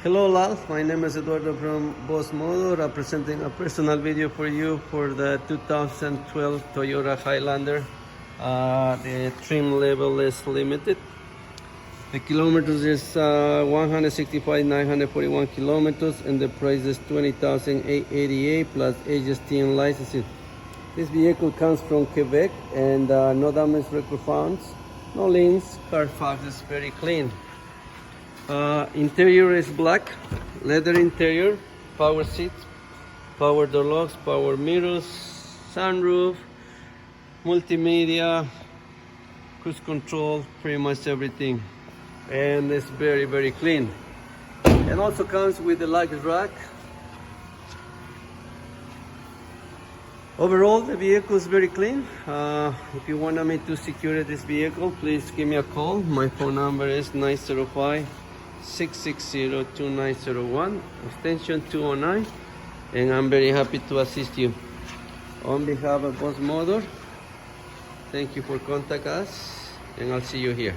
Hello Lal, my name is Eduardo from Boss Modo, representing a personal video for you for the 2012 Toyota Highlander. The trim level is limited. The kilometers is 165,941 kilometers, and the price is $20,888 plus HST and licensing. This vehicle comes from Quebec, and no damage record found, no liens. Carfax is very clean. Interior is black, leather interior, power seats, power door locks, power mirrors, sunroof, multimedia, cruise control, pretty much everything. And it's very clean. And also comes with the luggage rack. Overall, the vehicle is very clean. If you want me to secure this vehicle, please give me a call. My phone number is 905-660-2901, extension 209, and I'm very happy to assist you. On behalf of Boss Motor, thank you for contacting us, and I'll see you here.